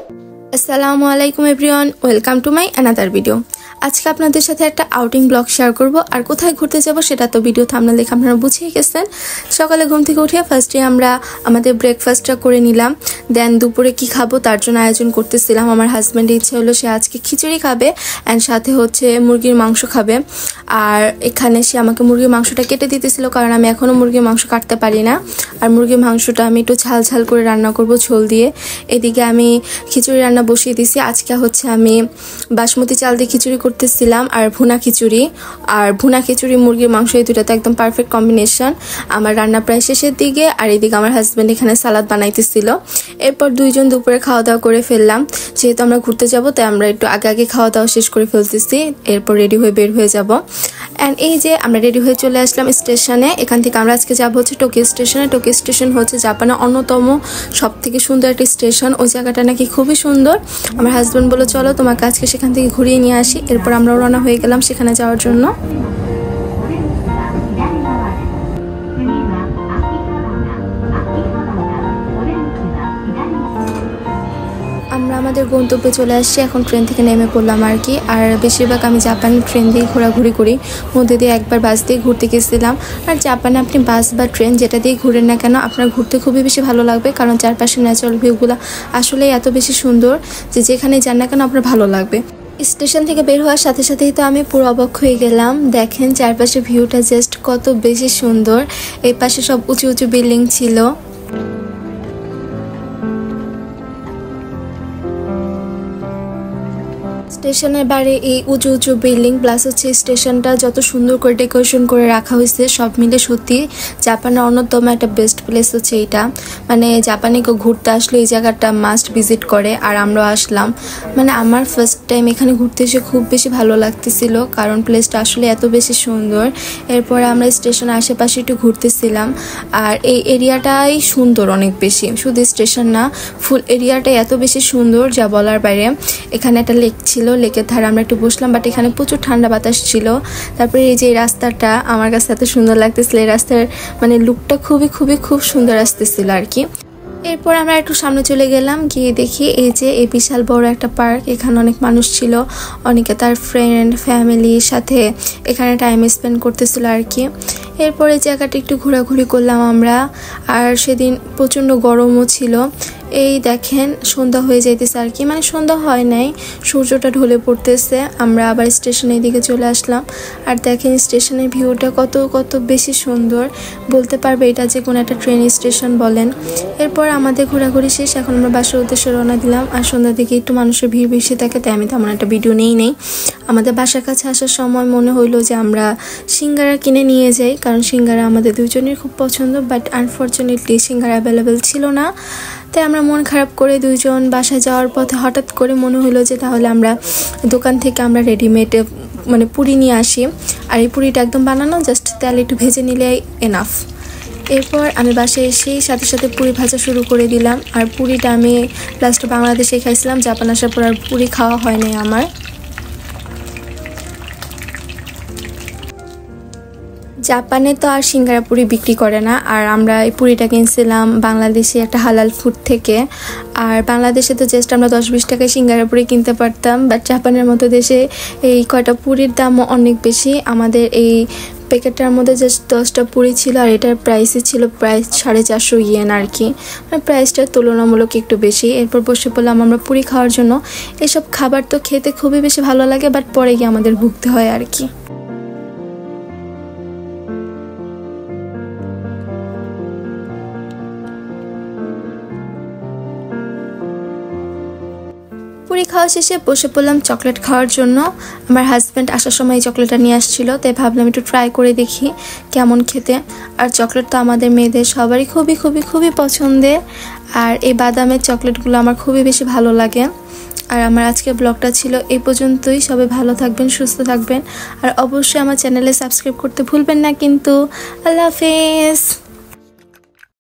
আসসালামু আলাইকুম everyone, welcome to my another video. আজকে আপনাদের সাথে একটা আউটিং ব্লগ শেয়ার করব। আর কোথায় ঘুরতে যাব সেটা তো ভিডিও থাম্বনেল দেখে আপনারা বুঝেই গেছেন। সকালে ঘুম থেকে উঠে ফার্স্টে আমরা আমাদের ব্রেকফাস্টটা করে নিলাম। দেন দুপুরে কি খাবো তার জন্য আয়োজন করতেছিলাম। আমার হাজব্যান্ডের ইচ্ছে হলো সে আজকে খিচুড়ি খাবে অ্যান্ড সাথে হচ্ছে মুরগির মাংস খাবে। আর এখানে সে আমাকে মুরগির মাংসটা কেটে দিতেছিল, কারণ আমি এখনও মুরগির মাংস কাটতে পারি না। আর মুরগির মাংসটা আমি একটু ঝাল ঝাল করে রান্না করব ঝোল দিয়ে। এদিকে আমি খিচুড়ি রান্না বসিয়ে দিছি। আজকে হচ্ছে আমি বাসমতি চাল দিয়ে খিচুড়ি করতেছিলাম আর ভুনা খিচুড়ি মুরগির মাংস, এই দুটো তো একদম পারফেক্ট কম্বিনেশন। আমার রান্না প্রায় শেষের দিকে, আর এদিকে আমার হাজব্যান্ড এখানে সালাদ বানাইতেছিল। এরপর দুইজন দুপুরে খাওয়া দাওয়া করে ফেললাম। যেহেতু আমরা ঘুরতে যাব তাই আমরা একটু আগে খাওয়া দাওয়া শেষ করে ফেলতেছি। এরপর রেডি হয়ে বের হয়ে যাব। অ্যান্ড এই যে আমরা রেডি হয়ে চলে আসলাম স্টেশনে। এখান থেকে আমরা আজকে যাবো হচ্ছে টোকিও স্টেশনে। টোকিও স্টেশন হচ্ছে জাপানের অন্যতম সব থেকে সুন্দর একটি স্টেশন। ওই জায়গাটা নাকি খুবই সুন্দর। আমার হাজব্যান্ড বললো চলো তোমাকে আজকে সেখান থেকে ঘুরিয়ে নিয়ে আসি। এরপর আমরা রওনা হয়ে গেলাম সেখানে যাওয়ার জন্য। আমরা আমাদের গন্তব্যে চলে আসছি। এখন ট্রেন থেকে নেমে পড়লাম আর কি। আর বেশিরভাগ আমি জাপানি ট্রেন দিয়ে ঘোরাঘুরি করি, মধ্যে দিয়ে একবার বাস দিয়ে ঘুরতে গেছিলাম। আর জাপানে আপনি বাস বা ট্রেন যেটা দিয়ে ঘুরেন না কেন আপনার ঘুরতে খুবই বেশি ভালো লাগবে, কারণ চারপাশের ন্যাচারাল ভিউগুলো আসলেই এত বেশি সুন্দর যে যেখানে যান না কেন আপনার ভালো লাগবে। স্টেশন থেকে বের হওয়ার সাথে সাথেই তো আমি পুরো অবাক হয়ে গেলাম। দেখেন চারপাশের ভিউটা জাস্ট কত বেশি সুন্দর। এই পাশে সব উঁচু উঁচু বিল্ডিং ছিল। স্টেশনের বাইরে এই উঁচু উঁচু বিল্ডিং প্লাস হচ্ছে স্টেশনটা যত সুন্দর করে ডেকোরেশন করে রাখা হয়েছে, সব মিলে সত্যি জাপানের অন্যতম একটা বেস্ট প্লেস হচ্ছে এইটা। মানে জাপানে কেউ ঘুরতে আসলে এই জায়গাটা মাস্ট ভিজিট করে। আর আমরা আসলাম, মানে আমার ফার্স্ট টাইম এখানে ঘুরতে এসে খুব বেশি ভালো লাগতেছিল, কারণ প্লেসটা আসলে এত বেশি সুন্দর। এরপরে আমরা স্টেশনের আশেপাশে একটু ঘুরতেছিলাম। আর এই এরিয়াটাই সুন্দর অনেক বেশি, শুধু স্টেশন না ফুল এরিয়াটাই এত বেশি সুন্দর যা বলার বাইরে। এখানে একটা লেক ছিল, লেকের ধারে আমরা একটু বসলাম, বাট এখানে প্রচুর ঠান্ডা বাতাস ছিল। তারপরে এই যে রাস্তাটা আমার কাছে এত সুন্দর লাগতেছিল, এই রাস্তার মানে লুকটা খুব সুন্দর আসতেছিল আর কি। এরপর আমরা একটু সামনে চলে গেলাম, গিয়ে দেখি এই যে এই বিশাল বড় একটা পার্ক। এখানে অনেক মানুষ ছিল, অনেকে তার ফ্রেন্ড ফ্যামিলির সাথে এখানে টাইম স্পেন্ড করতেছিল আর কি। এরপরে জায়গাটা একটু ঘোরাঘুরি করলাম আমরা। আর সেদিন প্রচণ্ড গরমও ছিল। এই দেখেন সন্ধ্যা হয়ে যাইতেছে আর কি, মানে সন্ধ্যা হয় নাই, সূর্যটা ঢলে পড়তেছে। আমরা আবার স্টেশনের দিকে চলে আসলাম। আর দেখেন স্টেশনের ভিউটা কত বেশি সুন্দর, বলতে পারবে এটা যে কোনো একটা ট্রেন স্টেশন বলেন। এরপর আমাদের ঘোরাঘুরি শেষ, এখন আমরা বাসার উদ্দেশ্যে রওনা দিলাম। আর সন্ধ্যার দিকে একটু মানুষের ভিড় বেশি থাকে, তাই আমি তেমন একটা ভিডিও নেই। আমাদের বাসার কাছে আসার সময় মনে হইলো যে আমরা সিঙ্গারা কিনে নিয়ে যাই, কারণ সিঙ্গারা আমাদের দুজনের খুব পছন্দ, বাট আনফর্চুনেটলি সিঙ্গারা অ্যাভেলেবেল ছিল না। তাই আমরা মন খারাপ করে দুইজন বাসায় যাওয়ার পথে হঠাৎ করে মনে হলো যে তাহলে আমরা দোকান থেকে আমরা রেডিমেড মানে পুরি নিয়ে আসি। আর এই পুরিটা একদম বানানো, জাস্ট তেল একটু ভেজে নিলে এনাফ। এরপর আমি বাসায় এসেই সাথে পুরি ভাজা শুরু করে দিলাম। আর পুরিটা আমি লাস্ট বাংলাদেশে খাইছিলাম, জাপান আসার পর আর পুরি খাওয়া হয় নাই আমার। জাপানে তো আর সিঙ্গারা পুরি বিক্রি করে না। আর আমরা এই পুরিটা কিনছিলাম বাংলাদেশে একটা হালাল ফুড থেকে। আর বাংলাদেশে তো জাস্ট আমরা 10-20 টাকায় সিঙ্গারা পুরি কিনতে পারতাম, বাট জাপানের মতো দেশে এই কয়টা পুরির দামও অনেক বেশি। আমাদের এই প্যাকেটটার মধ্যে জাস্ট 10টা পুরি ছিল, আর এটার প্রাইসই ছিল প্রায় 450 ইয়েন আর কি, মানে প্রাইসটা তুলনামূলক একটু বেশি। এরপর বসে পড়লাম আমরা পুরি খাওয়ার জন্য। এসব খাবার তো খেতে খুবই বেশি ভালো লাগে, বাট পরে গিয়ে আমাদের ভুগতে হয় আর কি। পুরি খাওয়া শেষে বসে পড়লাম চকলেট খাওয়ার জন্য। আমার হাজব্যান্ড আসার সময় এই চকলেটটা নিয়ে আসছিল, তাই ভাবলাম একটু ট্রাই করে দেখি কেমন খেতে। আর চকলেট তো আমাদের মেয়েদের সবারই খুবই পছন্দের। আর এই বাদামের চকলেটগুলো আমার খুবই বেশি ভালো লাগে। আর আমার আজকের ব্লগটা ছিল এই পর্যন্তই। সবাই ভালো থাকবেন, সুস্থ থাকবেন, আর অবশ্যই আমার চ্যানেলে সাবস্ক্রাইব করতে ভুলবেন না কিন্তু। আল্লাহ হাফেজ।